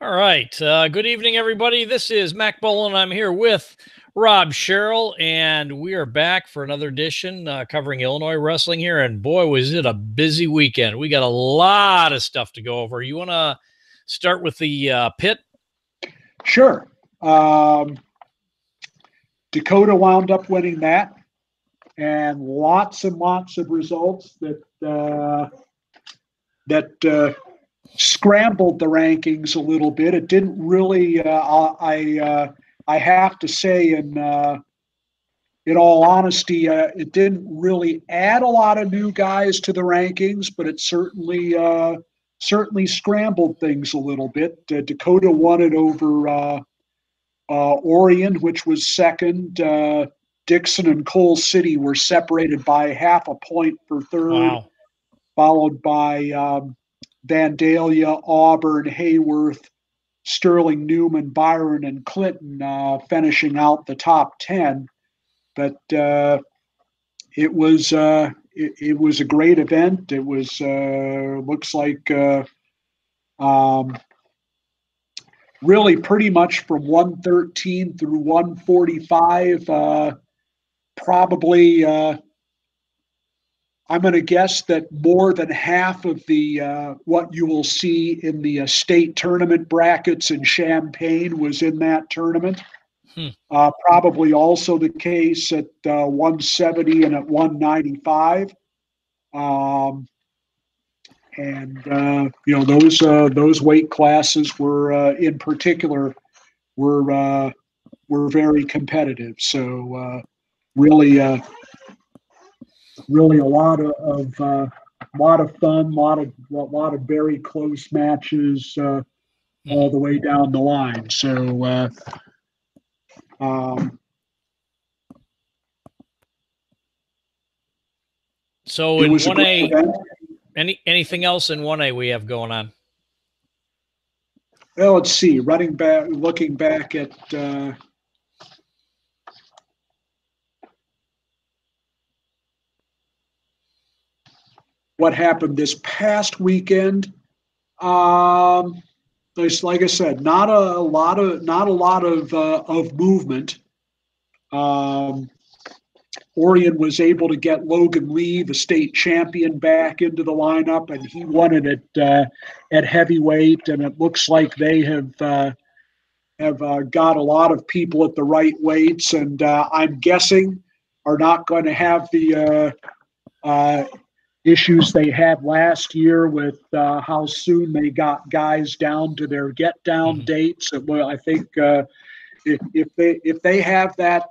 All right. Good evening, everybody. This is Mack Bolen. I'm here with Rob Sherrill, and we are back for another edition covering Illinois wrestling here. And boy, was it a busy weekend. We got a lot of stuff to go over. You want to start with the pit? Sure. Dakota wound up winning that, and lots and lots of results that scrambled the rankings a little bit. It didn't really. I have to say, in all honesty, it didn't really add a lot of new guys to the rankings, but it certainly scrambled things a little bit. Dakota won it over Orion, which was second. Dixon and Coal City were separated by half a point for third, Wow. followed by Vandalia, Auburn, Hayworth, Sterling, Newman, Byron, and Clinton finishing out the top 10. But it was a great event. It was looks like really pretty much from 113 through 145. Probably, I'm going to guess that more than half of the what you will see in the state tournament brackets in Champaign was in that tournament. Probably also the case at 170 and at 195. Those weight classes were in particular were very competitive. So really a lot of fun, lot of very close matches all the way down the line. So so in 1A, anything else in 1A we have going on? Well, let's see. Looking back at what happened this past weekend. Like I said, not a lot of movement. Orion was able to get Logan Lee, the state champion, back into the lineup, and he won it at heavyweight. And it looks like they have got a lot of people at the right weights, and I'm guessing are not going to have the issues they had last year with how soon they got guys down to their get down dates. Well, I think if they have that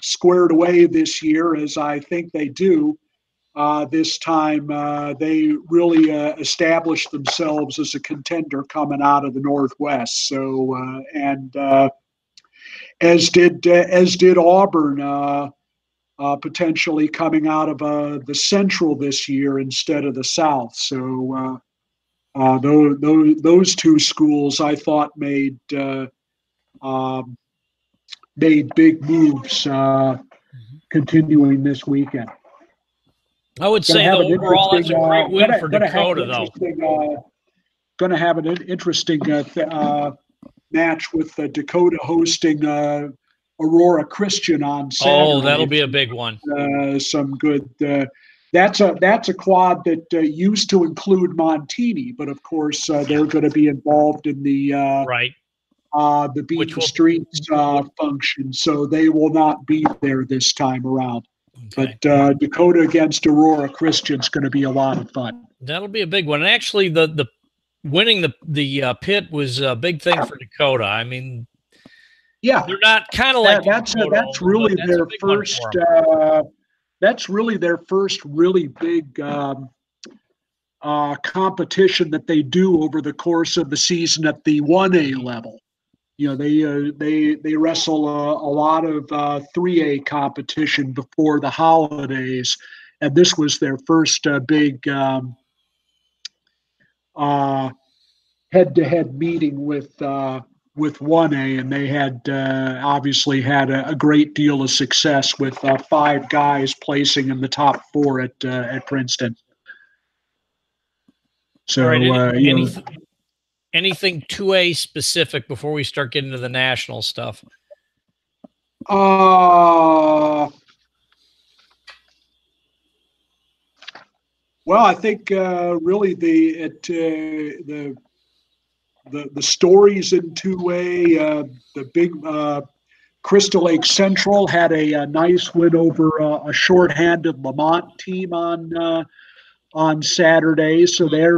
squared away this year, as I think they do, this time they really established themselves as a contender coming out of the Northwest. So as did Auburn. Potentially coming out of the Central this year instead of the South. So those two schools, I thought, made big moves continuing this weekend. I would say overall it's a great win for Dakota, though. Going to have an interesting match with Dakota hosting Aurora Christian on Saturday. Oh, that'll be a big one. Some good. That's a quad that used to include Montini, but of course they're going to be involved in the right the Beat the Streets function, so they will not be there this time around. Okay. But Dakota against Aurora Christian is going to be a lot of fun. That'll be a big one. And actually, the winning the pit was a big thing for Dakota. I mean. Yeah, they're not kind of like that's really their first. That's really their first really big competition that they do over the course of the season at the 1A level. You know, they wrestle a lot of 3A competition before the holidays, and this was their first big head-to-head meeting with 1A, and they had obviously had a great deal of success with 5 guys placing in the top 4 at Princeton. So right, anything 2A specific before we start getting to the national stuff? Well, I think really the stories in 2A, the big Crystal Lake Central had a nice win over a shorthanded Lamont team on Saturday, so they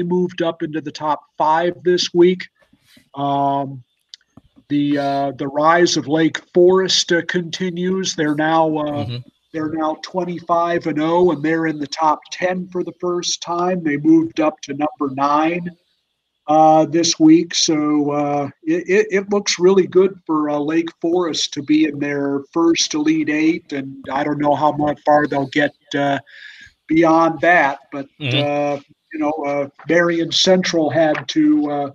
moved up into the top 5 this week. The rise of Lake Forest continues. They're now 25-0, and they're in the top 10 for the first time. They moved up to number 9 this week, so it looks really good for Lake Forest to be in their first Elite 8, and I don't know how much far they'll get beyond that, but Marion Central had to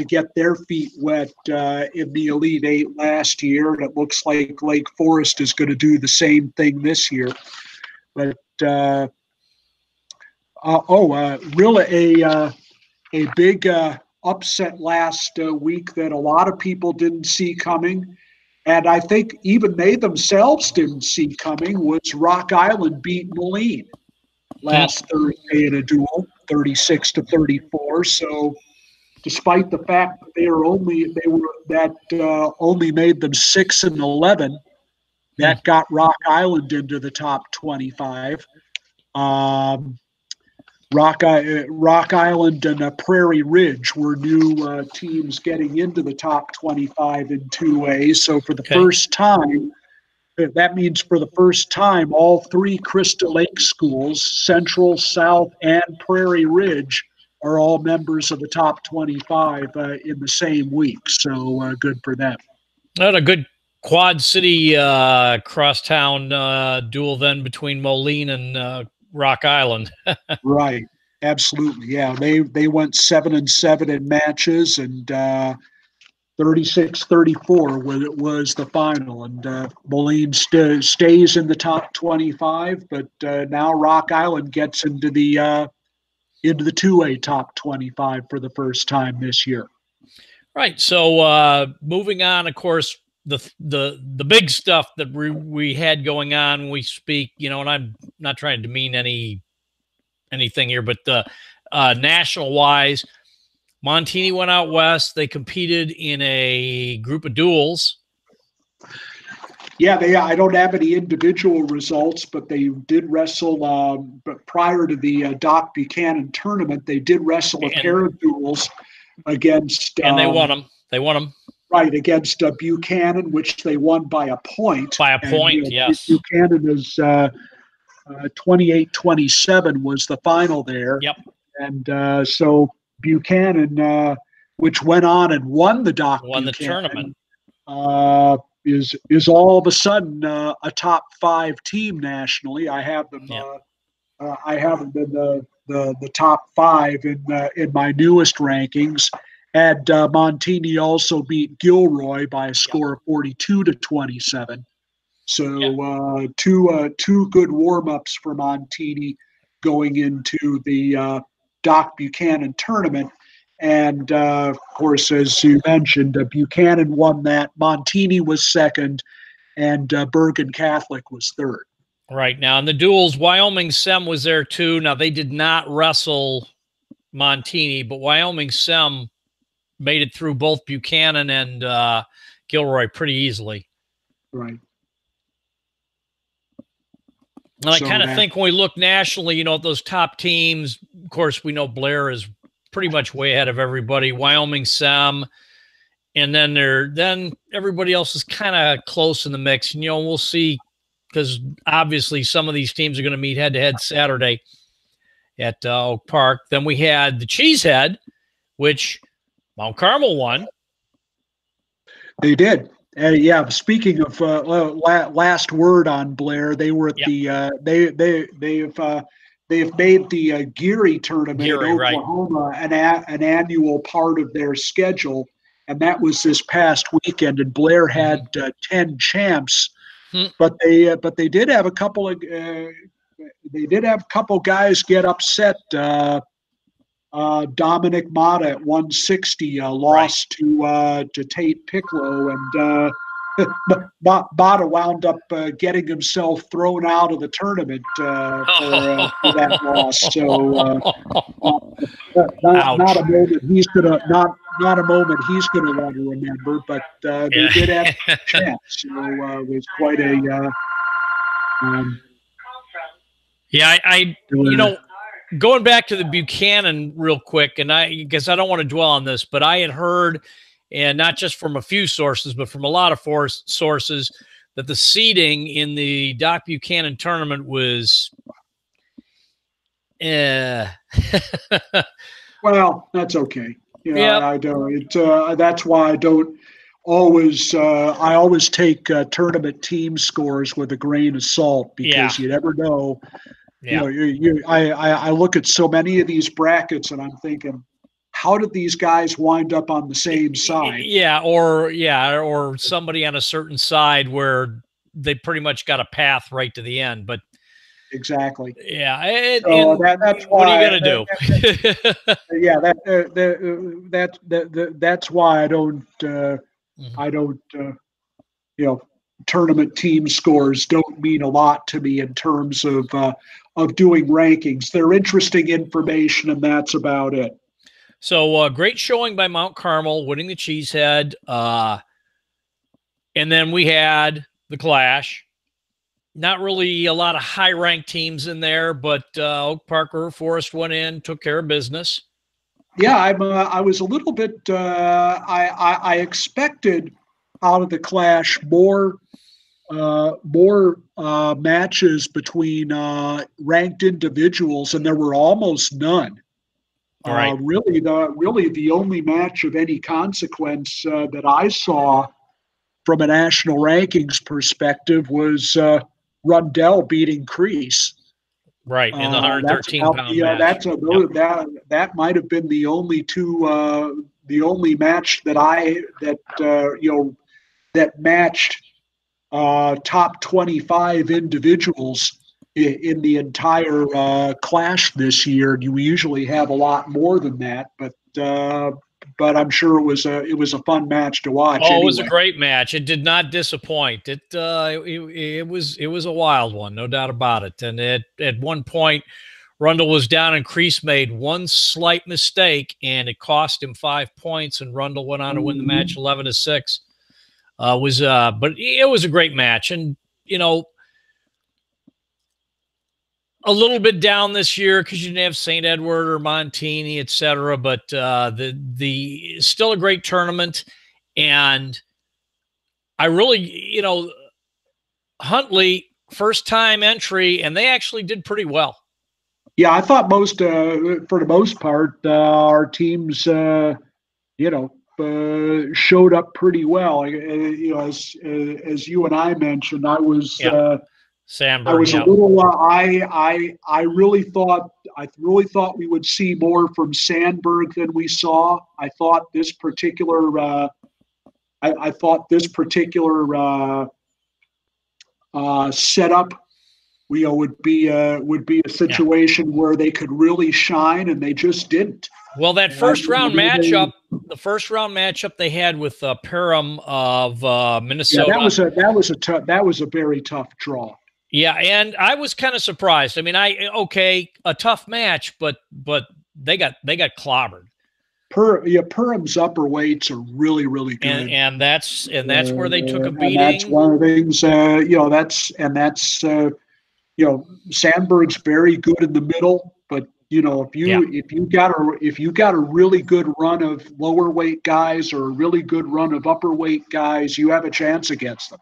get their feet wet in the Elite 8 last year, and it looks like Lake Forest is going to do the same thing this year. But really a big upset last week that a lot of people didn't see coming, and I think even they themselves didn't see coming, was Rock Island beat Moline last Thursday in a duel, 36-34. So despite the fact that only made them 6-11, that got Rock Island into the top 25. Rock Island and Prairie Ridge were new teams getting into the top 25 in 2A. So for the first time, that means for the first time, all 3 Crystal Lake schools, Central, South, and Prairie Ridge, are all members of the top 25 in the same week. So good for them. Not a good Quad City crosstown duel then between Moline and Rock Island. Right. Absolutely. Yeah. They went 7-7 in matches, and 36-34 was the final. And Moline stays in the top 25, but now Rock Island gets into the 2A top 25 for the first time this year. Right. So moving on, of course, the big stuff that we had going on when we speak, and I'm not trying to demean anything here, but national wise, Montini went out west. They competed in a group of duels. Yeah, I don't have any individual results, but they did wrestle. But prior to the Doc Buchanan tournament, they did wrestle a pair of duels against. And they won them. Right, against Buchanan, which they won by a point. By a point, yes. Buchanan is 28-27 was the final there. Yep. And so Buchanan, which went on and won the Doc Buchanan, the tournament, is all of a sudden a top 5 team nationally. I have them. I have them in the top 5 in my newest rankings. And Montini also beat Gilroy by a score of 42-27. So two good warm-ups for Montini going into the Doc Buchanan tournament. And, of course, as you mentioned, Buchanan won that. Montini was second, and Bergen Catholic was third. Right. Now, in the duels, Wyoming Sem was there, too. Now, they did not wrestle Montini, but Wyoming Sem made it through both Buchanan and Gilroy pretty easily. Right. And I kind of think when we look nationally, at those top teams, of course, we know Blair is pretty much way ahead of everybody. Wyoming Sem, and then everybody else is kind of close in the mix. And we'll see, because obviously some of these teams are going to meet head-to-head Saturday at Oak Park. Then we had the Cheesehead, which Mount Carmel won. They did. Speaking of last word on Blair, they were at they've made the Geary tournament in Oklahoma an annual part of their schedule, and that was this past weekend. And Blair had 10 champs, but they did have a couple of guys get upset. Dominic Mata at 160 lost to Tate Piccolo, and Mata wound up getting himself thrown out of the tournament for that loss. So not a moment he's gonna not a moment he's gonna want to remember. But they did have a chance. So it was quite a. I going back to the Buchanan real quick, and I guess I don't want to dwell on this, but I had heard, and not just from a few sources, but from a lot of sources, that the seeding in the Doc Buchanan tournament was, well, that's okay. I don't. That's why I don't always. I always take tournament team scores with a grain of salt, because you never know. Yeah. I look at so many of these brackets and I'm thinking, how did these guys wind up on the same side? Or somebody on a certain side where they pretty much got a path right to the end. But exactly. Yeah. So that's why. What are you gonna do? That's why I don't. Tournament team scores don't mean a lot to me in terms of doing rankings. They're interesting information, and that's about it. So great showing by Mount Carmel, winning the Cheesehead. And then we had the Clash. Not really a lot of high-ranked teams in there, but Oak Park River Forest went in, took care of business. Yeah, I was a little bit. I expected out of the Clash more matches between ranked individuals, and there were almost none. Right. Really, the only match of any consequence that I saw from a national rankings perspective was Rundell beating Crease. Right, in the 113-pound match. That might have been the only match that matched top 25 individuals in the entire Clash this year. We usually have a lot more than that, but I'm sure it was a fun match to watch. Oh, anyway. It was a great match. It did not disappoint. It was a wild one, no doubt about it. And at one point, Rundle was down, and Crease made one slight mistake, and it cost him 5 points. And Rundle went on to win the match 11-6. But it was a great match, and a little bit down this year because you didn't have St. Edward or Montini, etc. But the still a great tournament, and I really, Huntley first time entry, and they actually did pretty well. Yeah, I thought for the most part, our teams, showed up pretty well. As you and I mentioned, I was. Sandberg, I was a little. I really thought we would see more from Sandberg than we saw. I thought this particular. I thought this particular setup, would be a situation where they could really shine, and they just didn't. Well, that first round matchup, the first round matchup they had with Parham of Minnesota. Yeah, that was a very tough draw. Yeah, and I was kind of surprised. I mean, a tough match, but they got clobbered. Parham's upper weights are really, really good, and that's where they took a beating. And that's one of the things. Sandberg's very good in the middle, but if you got a really good run of lower weight guys or a really good run of upper weight guys, you have a chance against them.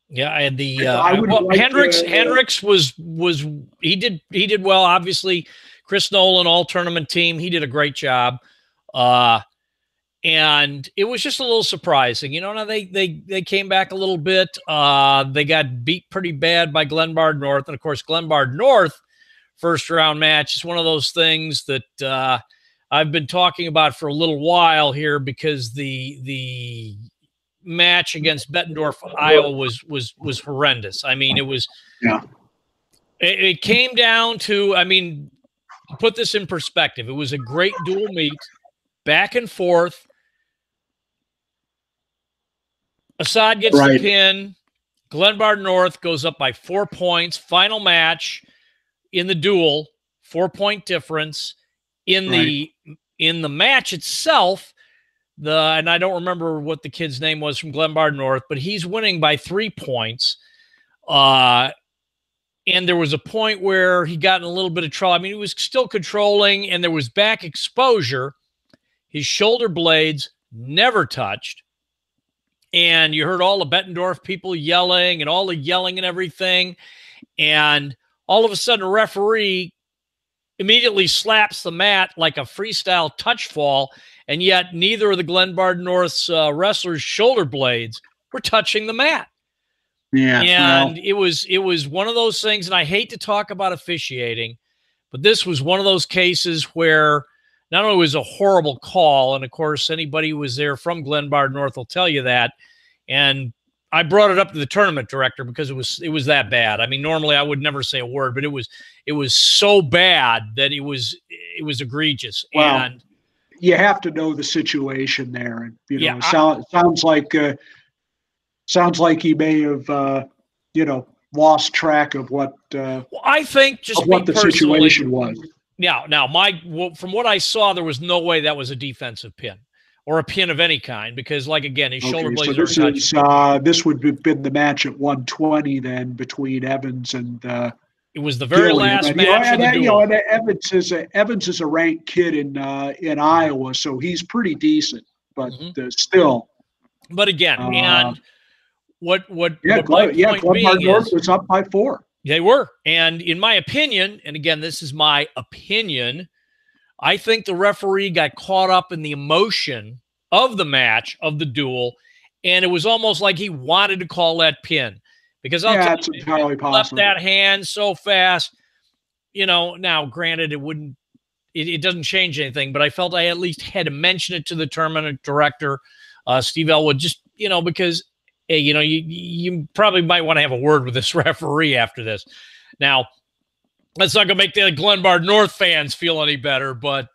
Yeah, and Hendricks was he did well. Obviously, Chris Nolan, all tournament team, he did a great job. And it was just a little surprising. Now they came back a little bit. They got beat pretty bad by Glenbard North, and of course Glenbard North first round match is one of those things that I've been talking about for a little while here, because the match against Bettendorf, Iowa was horrendous. I mean, it was. Yeah. It came down to, to put this in perspective, it was a great dual meet, back and forth. Assad gets the pin. Glenbard North goes up by 4 points. Final match in the duel, 4-point difference. In the match itself, and I don't remember what the kid's name was from Glenbard North, but he's winning by 3 points. And there was a point where he got in a little bit of trouble. I mean, he was still controlling, and there was back exposure. His shoulder blades never touched. And you heard all the Bettendorf people yelling and all the yelling and everything. And all of a sudden, a referee immediately slaps the mat like a freestyle touch fall. And yet neither of the Glenbard North's wrestlers' shoulder blades were touching the mat. Yeah. And it was one of those things, and I hate to talk about officiating, but this was one of those cases where not only was a horrible call, and of course anybody who was there from Glenbard North will tell you that, and I brought it up to the tournament director because it was that bad. I mean, normally I would never say a word, but it was so bad that it was egregious. Well, and you have to know the situation there, and Yeah, sounds like he may have lost track of what I think just what the situation was. Now, from what I saw, there was no way that was a defensive pin or a pin of any kind because, like, again, his shoulder blades so are touching. This would have been the match at 120 then between Evans and it was the very last match of the duel. And Evans is a ranked kid in Iowa, so he's pretty decent, but still. But again, and what my point Glenbard being North is was up by 4. They were. And in my opinion, and again, this is my opinion, I think the referee got caught up in the emotion of the match, of the duel, and it was almost like he wanted to call that pin. Because it's entirely possible. Left that hand so fast. Now, granted, it doesn't change anything, but I felt I at least had to mention it to the tournament director, Steve Elwood, just, because hey, you probably might want to have a word with this referee after this. Now, that's not going to make the Glenbard North fans feel any better, but,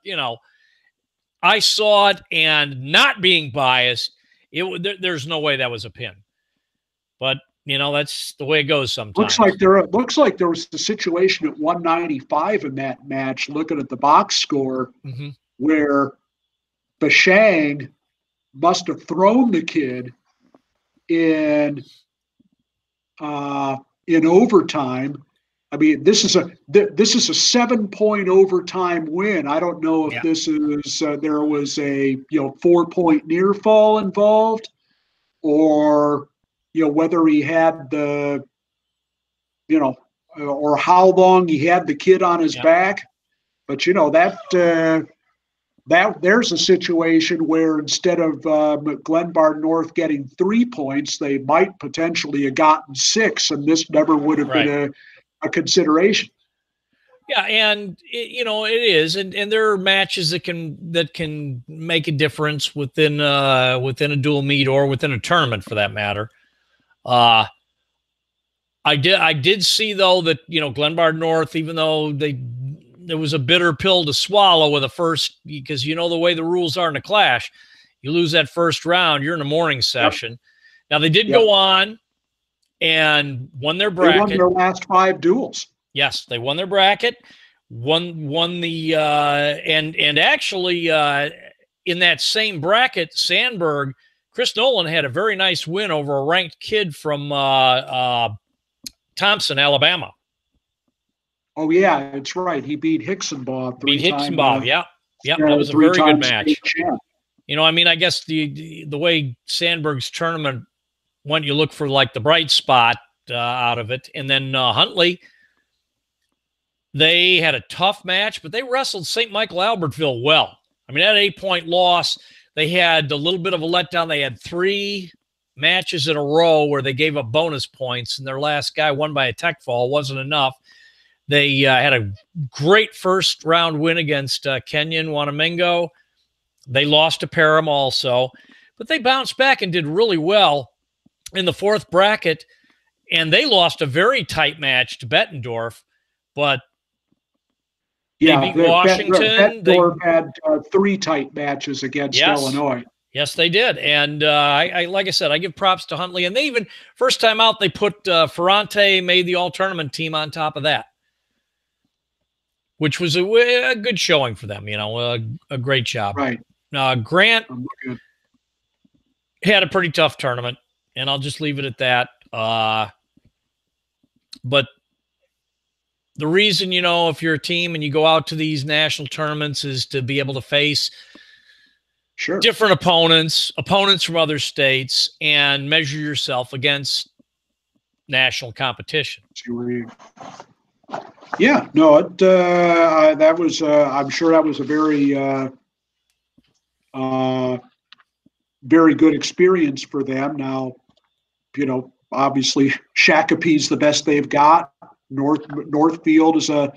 I saw it, and not being biased, there's no way that was a pin. But, that's the way it goes sometimes. Looks like there was the situation at 195 in that match, looking at the box score, where Bashang must have thrown the kid in overtime. I mean, this is a 7-point overtime win. I don't know if this is there was a 4-point near fall involved, or whether he had the or how long he had the kid on his back. But that there's a situation where instead of Glenbard North getting 3 points, they might potentially have gotten 6, and this never would have been a consideration. Yeah, and it is, and there are matches that can make a difference within a dual meet or within a tournament for that matter. I did see though that Glenbard North, even though there was a bitter pill to swallow with a first, because the way the rules are in a clash, you lose that first round, you're in a morning session. Now they did go on and won their bracket. They won their last 5 duels. Yes, they won their bracket. Won the and actually in that same bracket, Sandberg, Chris Nolan had a very nice win over a ranked kid from Thompson, Alabama. Oh yeah, that's right. He beat Hicksonbaugh 3 times. Yeah. That was a very good match. I guess the way Sandberg's tournament went, you look for like the bright spot out of it, and then Huntley. They had a tough match, but they wrestled St. Michael Albertville well. I mean, that 8-point loss, they had a little bit of a letdown. They had 3 matches in a row where they gave up bonus points, and their last guy won by a tech fall. Wasn't enough. They had a great first-round win against Kenyon Wanamingo. They lost to Parham also, but they bounced back and did really well in the 4th bracket, and they lost a very tight match to Bettendorf, but Yeah, They beat Washington. Bettendorf had 3 tight matches against Illinois. Yes, they did. And I like I said, I give props to Huntley. And they even, first time out, they put Ferrante, made the all-tournament team on top of that, which was a good showing for them, a great job. Right. Grant had a pretty tough tournament, and I'll just leave it at that. But the reason, if you're a team and you go out to these national tournaments is to be able to face different opponents from other states, and measure yourself against national competition. Yeah, no, that was, I'm sure that was a very good experience for them. Now, obviously Shakopee's the best they've got. Northfield is a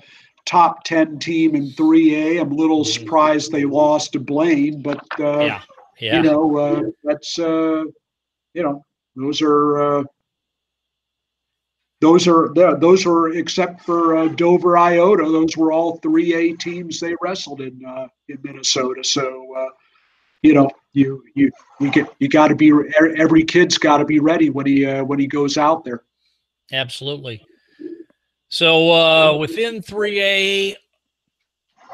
top 10 team in 3A. I'm a little surprised they lost to Blaine, but that's those are except for Dover Iota, those were all 3A teams they wrestled in Minnesota. So you got to be, every kid's got to be ready when he goes out there. Absolutely. So within 3A,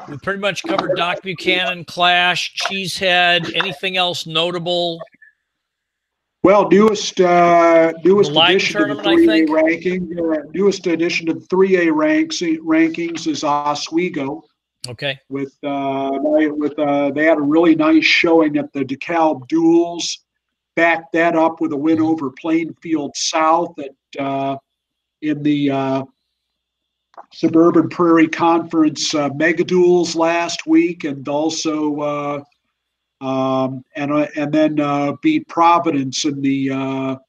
we pretty much covered Doc Buchanan, Clash, Cheesehead. Anything else notable? Well, newest addition to the 3A ranking. Newest addition to the 3A rankings is Oswego. Okay. They had a really nice showing at the DeKalb Duels. Backed that up with a win over Plainfield South in the Suburban Prairie Conference Mega Duels last week, and also and then beat Providence in the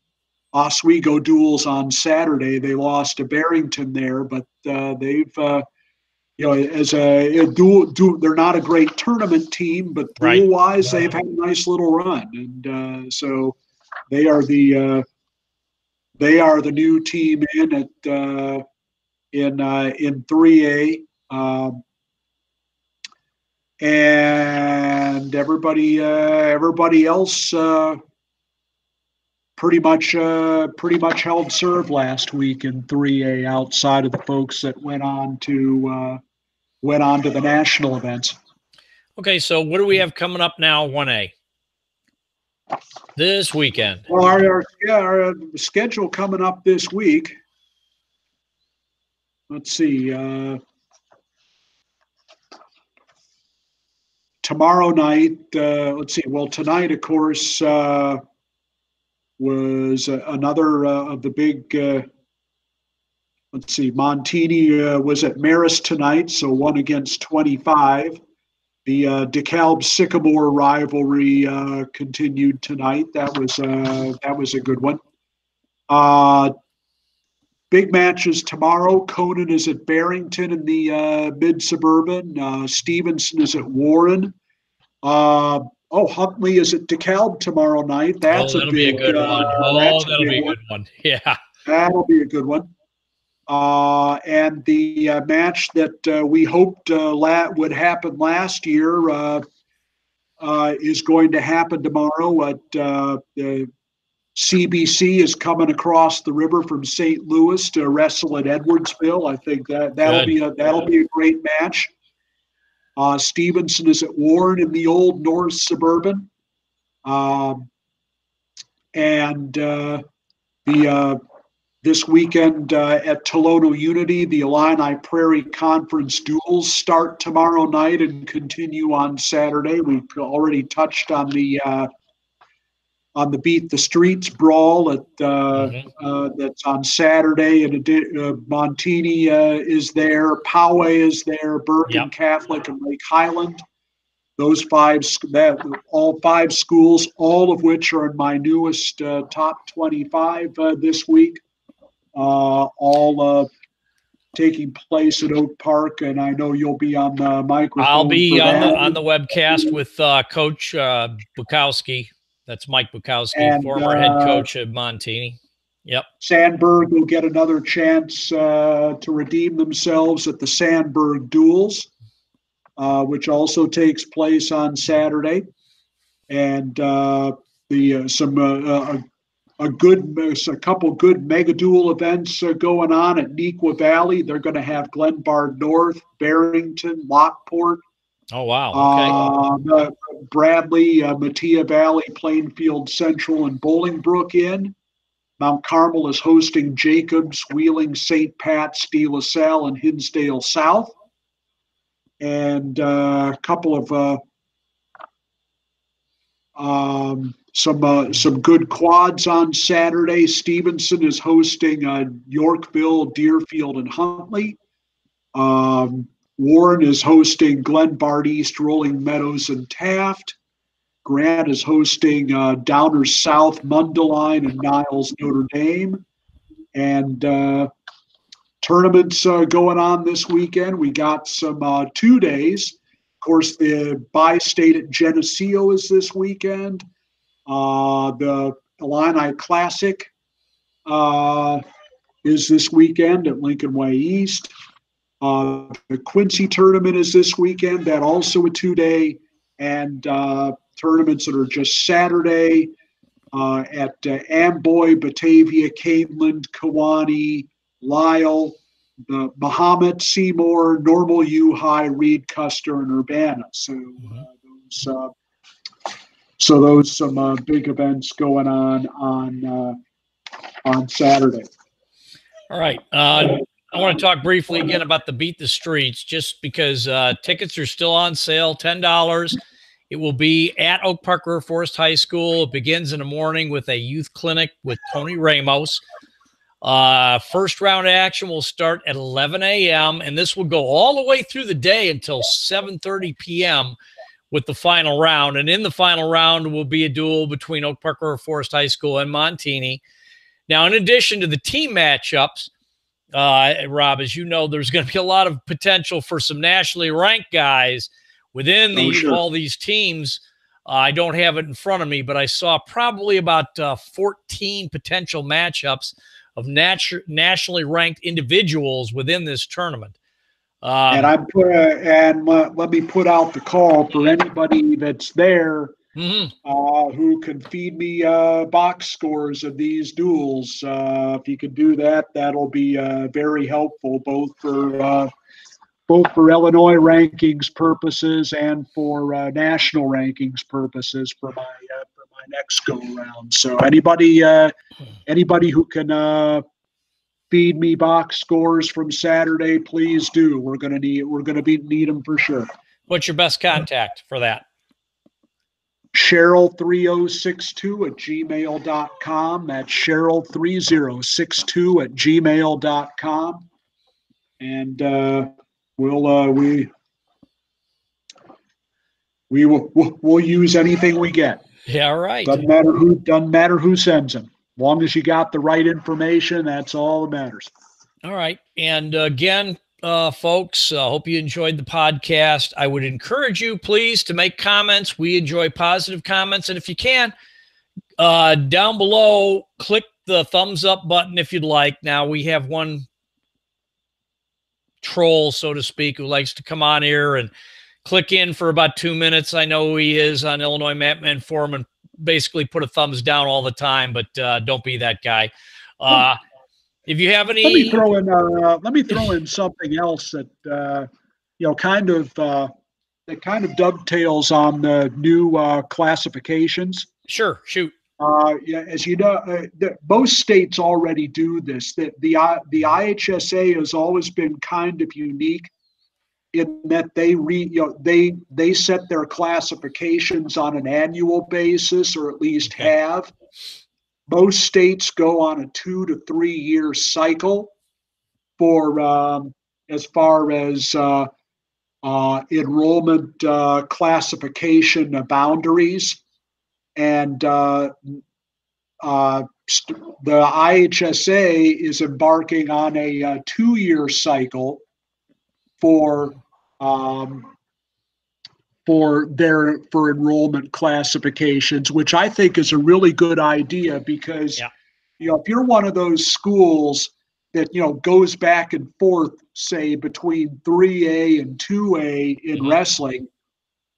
Oswego Duels on Saturday. They lost to Barrington there, but they've as a dual, they're not a great tournament team, but duel-wise, they've had a nice little run, and so they are the new team in 3A. And everybody else pretty much held serve last week in 3A, outside of the folks that went on to the national events. Okay, so what do we have coming up now? 1A this weekend. Well, our schedule coming up this week. Let's see. Tomorrow night, let's see. Well, tonight, of course, was another of the big. Let's see. Montini was at Marist tonight, so 1 against 25. The DeKalb Sycamore rivalry continued tonight. That was a good one. Big matches tomorrow. Conan is at Barrington in the mid-suburban. Stevenson is at Warren. Huntley is at DeKalb tomorrow night. That'll be a good one. That'll be a good one. Yeah. That'll be a good one. And the match that we hoped would happen last year is going to happen tomorrow at the CBC is coming across the river from St. Louis to wrestle at Edwardsville. I think that'll be a great match. Stevenson is at Warren in the Old North Suburban, and this weekend at Tolono Unity, the Illini Prairie Conference Duels start tomorrow night and continue on Saturday. We've already touched on the Beat the Streets brawl that's on Saturday, and Montini is there, Poway is there, Bergen Catholic, and Lake Highland. Those all 5 schools, all of which are in my newest top 25 this week, all taking place at Oak Park, and I know you'll be on the microphone. I'll be on the webcast with Coach Bukowski. That's Mike Bukowski, former head coach of Montini. Yep. Sandburg will get another chance to redeem themselves at the Sandburg Duels. which also takes place on Saturday, and a couple good mega duel events going on at Nequa Valley. They're going to have Glenbard North, Barrington, Lockport. Oh, wow. Okay. Bradley, Mattia Valley, Plainfield Central, and Bolingbrook in. Mount Carmel is hosting Jacobs, Wheeling, St. Pat's, De La Salle, and Hinsdale South. And a couple of some good quads on Saturday. Stevenson is hosting Yorkville, Deerfield, and Huntley. Warren is hosting Glenbard East, Rolling Meadows, and Taft. Grant is hosting Downers South, Mundelein, and Niles, Notre Dame. And tournaments going on this weekend. We got some 2 days. Of course, the Bi-State at Geneseo is this weekend. The Illini Classic is this weekend at Lincoln Way East. The Quincy tournament is this weekend. That also a 2-day. And tournaments that are just Saturday at Amboy, Batavia, Caneland, Kewanee, Lyle, the Mahomet, Seymour, Normal U High, Reed, Custer, and Urbana. So those some big events going on Saturday. All right. I want to talk briefly again about the Beat the Streets, just because tickets are still on sale, $10. It will be at Oak Park River Forest High School. It begins in the morning with a youth clinic with Tony Ramos. First round action will start at 11 a.m., and this will go all the way through the day until 7:30 p.m. with the final round. And in the final round will be a duel between Oak Park River Forest High School and Montini. Now, in addition to the team matchups, Rob, as you know, there's going to be a lot of potential for some nationally ranked guys within all these teams. I don't have it in front of me, but I saw probably about 14 potential matchups of nationally ranked individuals within this tournament. And let me put out the call for anybody that's there who can feed me box scores of these duels. If you could do that, that'll be very helpful, both for Illinois rankings purposes and for national rankings purposes for my next go around. So anybody who can feed me box scores from Saturday, please do. We're gonna need them for sure. What's your best contact for that? Sherrill3062@gmail.com. That's Sherrill3062@gmail.com. And we'll use anything we get. Yeah, right. Doesn't matter who sends them. As long as you got the right information, that's all that matters. All right. And again, folks, I hope you enjoyed the podcast. I would encourage you, please, to make comments. We enjoy positive comments. And if you can, down below, click the thumbs up button if you'd like. Now, we have one troll, so to speak, who likes to come on here and click in for about 2 minutes. I know he is on Illinois Mapman Forum and basically put a thumbs down all the time, but don't be that guy. If you have any, let me throw in something else that kind of dovetails on the new classifications. Sure, shoot. As you know, most states already do this. The IHSA has always been kind of unique in that they set their classifications on an annual basis, or at least have. Most states go on a 2 to 3 year cycle for as far as enrollment classification boundaries, and the IHSA is embarking on a 2 year cycle for enrollment classifications, which I think is a really good idea, because if you're one of those schools that goes back and forth, say between 3A and 2A in wrestling.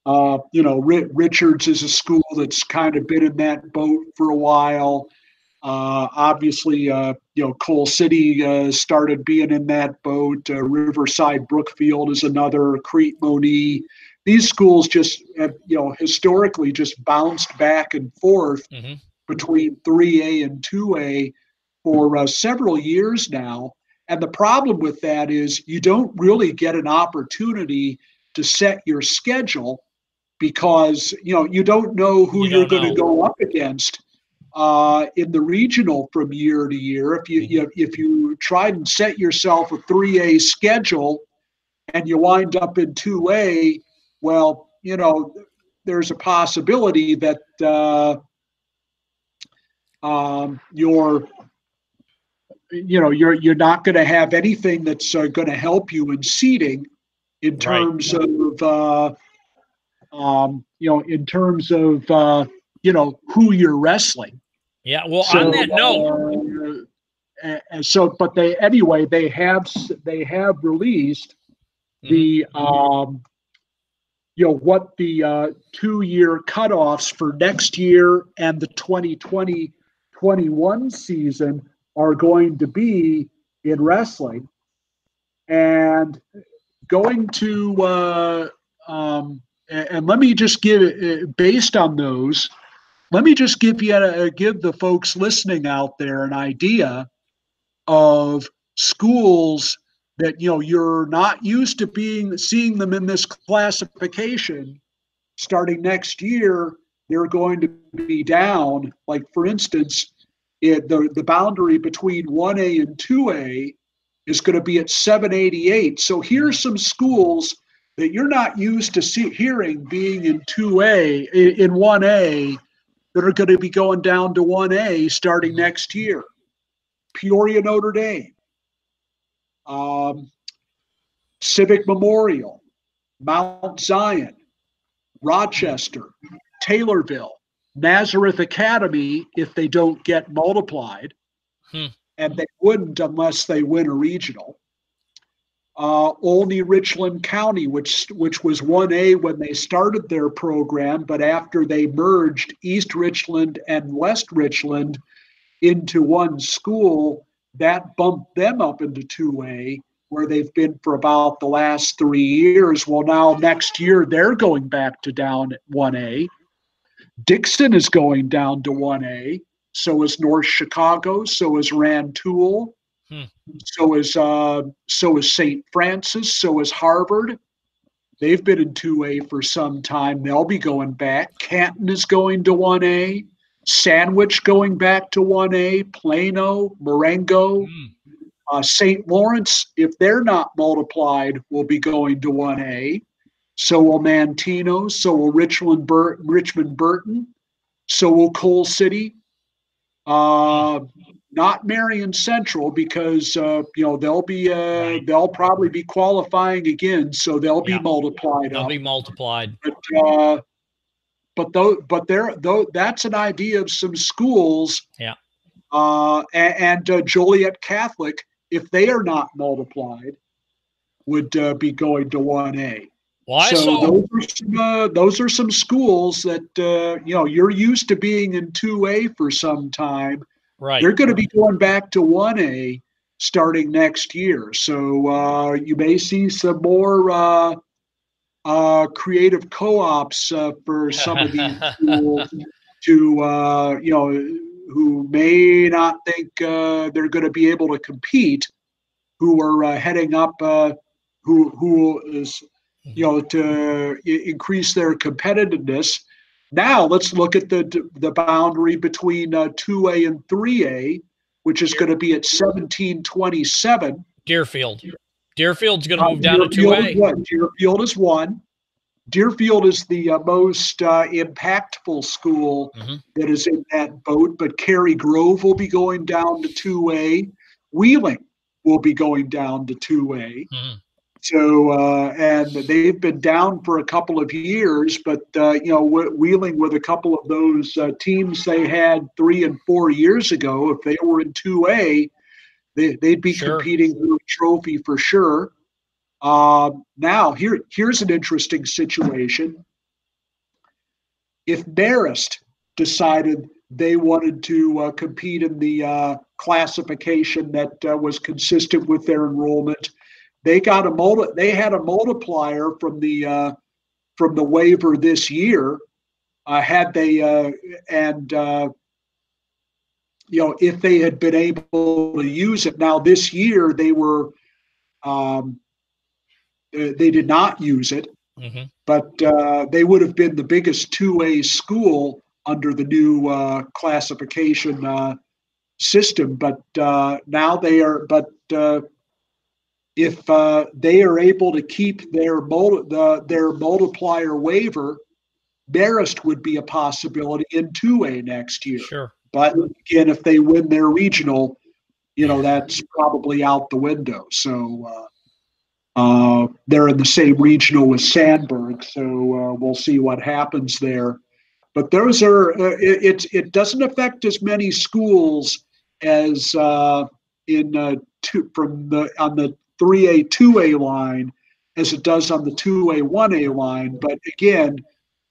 Richards is a school that's kind of been in that boat for a while. Obviously, Coal City started being in that boat. Riverside Brookfield is another. Crete Monee. These schools just have, historically just bounced back and forth between 3A and 2A for several years now. And the problem with that is you don't really get an opportunity to set your schedule because, you don't know who you're going to go up against in the regional from year to year. If you try and set yourself a 3A schedule and you wind up in 2A, well, there's a possibility that you're not going to have anything that's going to help you in seeding in terms of who you're wrestling. Yeah. Well, on that note, but they have released the what the 2-year cutoffs for next year and the 2020-21 season are going to be in wrestling, and going to and let me just give, based on those, let me just give the folks listening out there an idea of schools that you're not used to seeing them in this classification. Starting next year, they're going to be down. Like, for instance, the boundary between 1A and 2A is going to be at 788. So here's some schools that you're not used to hearing being in 2A, in 1A, that are going to be going down to 1A starting next year. Peoria, Notre Dame, Civic Memorial, Mount Zion, Rochester, Taylorville, Nazareth Academy, if they don't get multiplied, and they wouldn't unless they win a regional. Olney Richland County, which was 1A when they started their program, but after they merged East Richland and West Richland into one school, that bumped them up into 2A, where they've been for about the last 3 years. Well, now next year they're going back to down at 1A. Dixon is going down to 1A. So is North Chicago. So is Rantoul. So is St. Francis. So is Harvard. They've been in 2A for some time. They'll be going back. Canton is going to 1A. Sandwich going back to 1A. Plano, Marengo, St. Lawrence, if they're not multiplied, will be going to 1A. So will Manteno. So will Richmond Burton. So will Coal City. Not Marion Central, because they'll probably be qualifying again, so they'll be multiplied. They'll be multiplied. But that's an idea of some schools. Yeah. And Joliet Catholic, if they are not multiplied, would be going to 1A. Well, those are some schools that you're used to being in 2A for some time. Right. They're going to be going back to 1A starting next year. So you may see some more creative co-ops for some of these schools who may not think they're going to be able to compete, who are heading up, who is, to increase their competitiveness. Now let's look at the boundary between 2A and 3A, which is going to be at 1727. Deerfield's going to move down to 2A. Deerfield is one. Deerfield is the most impactful school that is in that boat, but Cary Grove will be going down to 2A. Wheeling will be going down to 2A. So, and they've been down for a couple of years, but, Wheeling, with a couple of those teams they had 3 and 4 years ago, if they were in 2A, they'd be Sure. competing for a trophy for sure. Now, here's an interesting situation. If Marist decided they wanted to compete in the classification that was consistent with their enrollment, they had a multiplier from the waiver this year. Had they and if they had been able to use it. Now this year they did not use it, but they would have been the biggest 2A school under the new classification system. But now they are. But if they are able to keep their multiplier waiver, Marist would be a possibility in 2A next year. Sure. But again, if they win their regional, that's probably out the window. So they're in the same regional with Sandburg. So we'll see what happens there. But those are it doesn't affect as many schools as on the 3A 2A line as it does on the 2A 1A line. But again,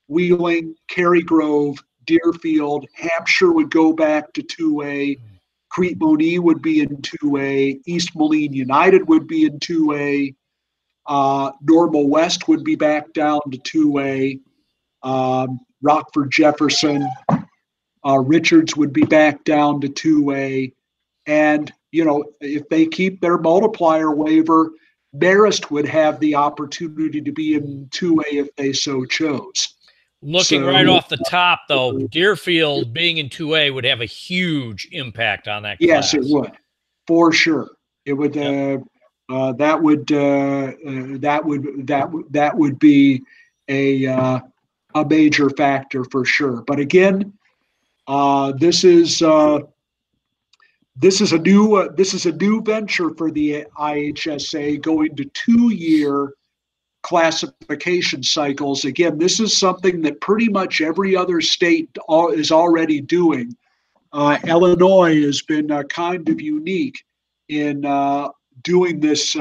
Wheeling, Cary Grove, Deerfield, Hampshire would go back to 2A. Crete Monee would be in 2A. East Moline United would be in 2A. Normal West would be back down to 2A. Rockford Jefferson, Richards would be back down to 2A. And, if they keep their multiplier waiver, Marist would have the opportunity to be in 2A if they so chose. Looking right off the top, though, Deerfield being in 2A would have a huge impact on that class. Yes, it would, for sure. It would. That would be a major factor for sure. But again, this is a new venture for the IHSA, going to 2-year classification cycles. Again, this is something that pretty much every other state is already doing. Illinois has been kind of unique in doing this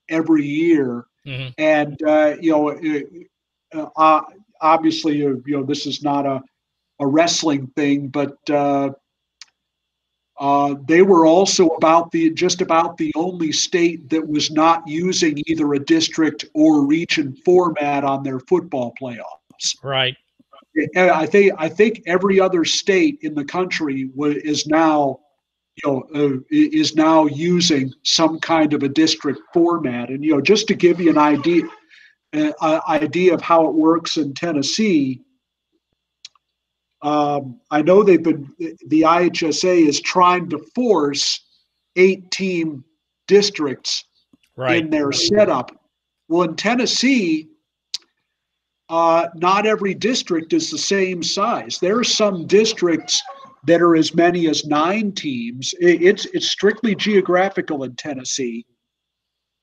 every year. And obviously, this is not a wrestling thing, but they were also just about the only state that was not using either a district or region format on their football playoffs. Right. I think every other state in the country is now using some kind of a district format. And just to give you an idea of how it works in Tennessee. I know the IHSA is trying to force 8-team districts in their setup. Well, in Tennessee, not every district is the same size. There are some districts that are as many as 9 teams. It's strictly geographical in Tennessee.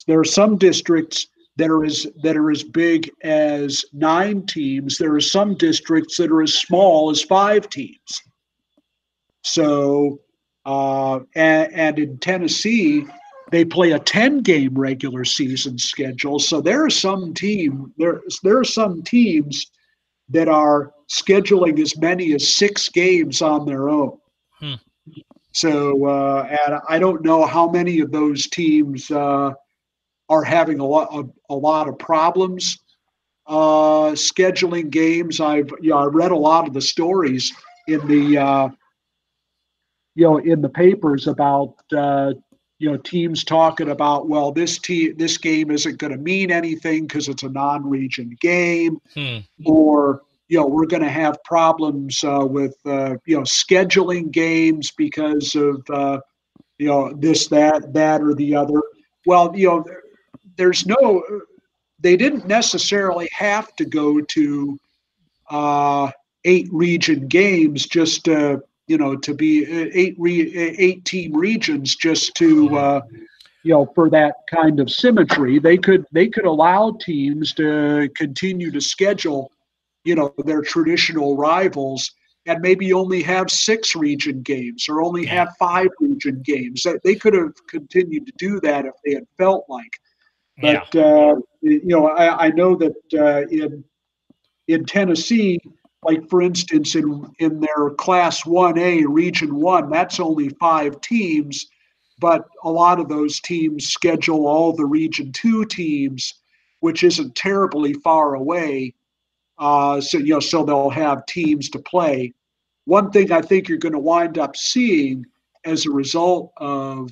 There are some districts that are as big as 9 teams. There are some districts that are as small as 5 teams. So, and in Tennessee, they play a 10-game regular season schedule. So there are some teams that are scheduling as many as 6 games on their own. So, and I don't know how many of those teams are having a lot of problems scheduling games. I read a lot of the stories in the in the papers about teams talking about, well, this game isn't going to mean anything because it's a non-region game, or we're going to have problems with scheduling games because of this, that, or the other. Well, they didn't necessarily have to go to 8 region games just to be 8-team regions just to for that kind of symmetry. They could allow teams to continue to schedule their traditional rivals and maybe only have 6 region games or only Yeah. have 5 region games. They could have continued to do that if they had felt like. But I know that in Tennessee, like for instance, in their Class 1A Region 1, that's only 5 teams, but a lot of those teams schedule all the Region 2 teams, which isn't terribly far away. So they'll have teams to play. One thing I think you're going to wind up seeing as a result of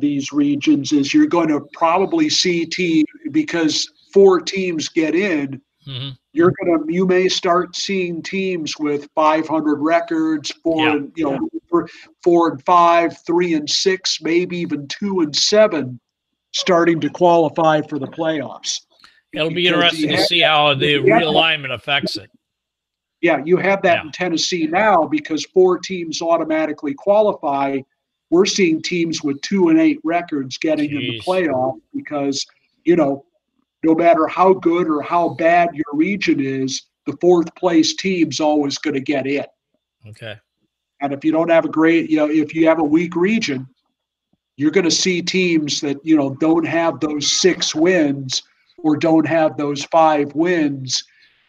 these regions is you're going to probably see teams, because 4 teams get in. Mm-hmm. You may start seeing teams with 500 records, 4 and 5, 3 and 6, maybe even 2 and 7, starting to qualify for the playoffs. It'll be interesting to see how the realignment affects it. Yeah, you have that in Tennessee now because 4 teams automatically qualify. We're seeing teams with 2 and 8 records getting in the playoff because, no matter how good or how bad your region is, the 4th place team's always going to get in. Okay. And if you don't have if you have a weak region, you're going to see teams that, don't have those 6 wins or don't have those 5 wins,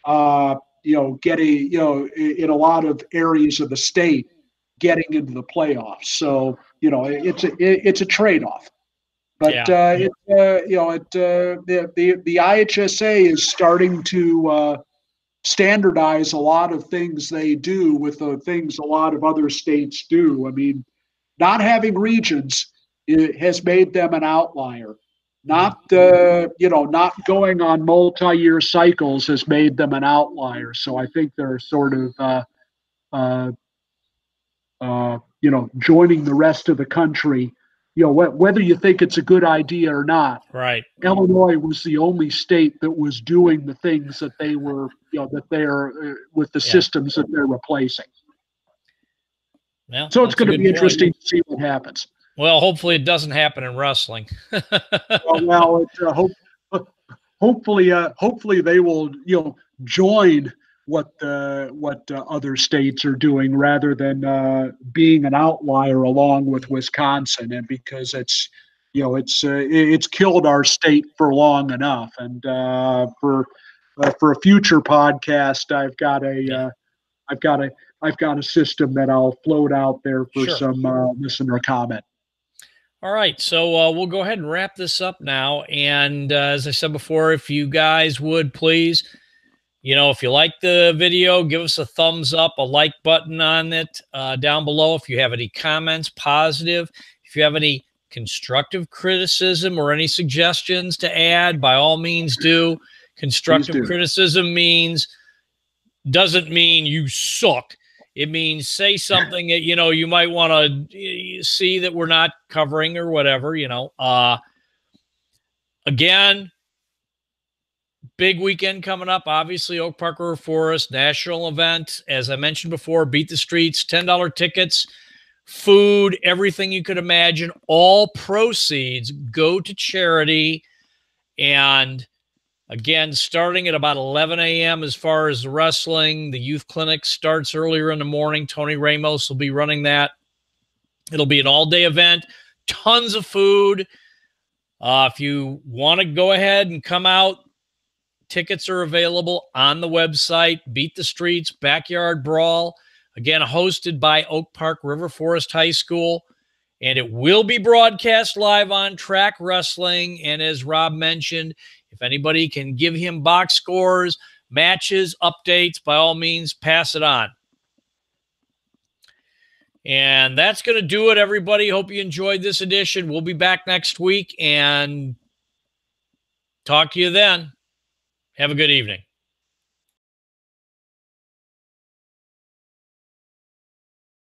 getting, in a lot of areas of the state, getting into the playoffs. So, it's a trade-off. But the IHSA is starting to standardize a lot of things they do with the things a lot of other states do. I mean, not having regions has made them an outlier. Not going on multi-year cycles has made them an outlier. So I think they're sort of joining the rest of the country. Whether you think it's a good idea or not, right? Illinois was the only state that was doing the things that they were, that they're with the systems that they're replacing. Yeah, so it's going to be interesting to see what happens. Well, hopefully it doesn't happen in wrestling. Hopefully they will, join what other states are doing rather than being an outlier along with Wisconsin, and because it's killed our state for long enough. And for a future podcast, I've got a system that I'll float out there for some listener comment. All right, so we'll go ahead and wrap this up now. And as I said before, if you guys would please, if you like the video, give us a thumbs up, a like button on it down below. If you have any comments, positive, if you have any constructive criticism or any suggestions to add, by all means do. Constructive criticism doesn't mean you suck. It means say something that, you might want to see that we're not covering or whatever, Again, big weekend coming up. Obviously, Oak Park River Forest national event. As I mentioned before, Beat the Streets, $10 tickets, food, everything you could imagine. All proceeds go to charity. And again, starting at about 11 a.m. as far as the wrestling. The youth clinic starts earlier in the morning. Tony Ramos will be running that. It'll be an all-day event. Tons of food. If you want to go ahead and come out, tickets are available on the website. Beat the Streets, Backyard Brawl. Again, hosted by Oak Park River Forest High School. And it will be broadcast live on Track Wrestling. And as Rob mentioned, if anybody can give him box scores, matches, updates, by all means, pass it on. And that's going to do it, everybody. Hope you enjoyed this edition. We'll be back next week and talk to you then. Have a good evening.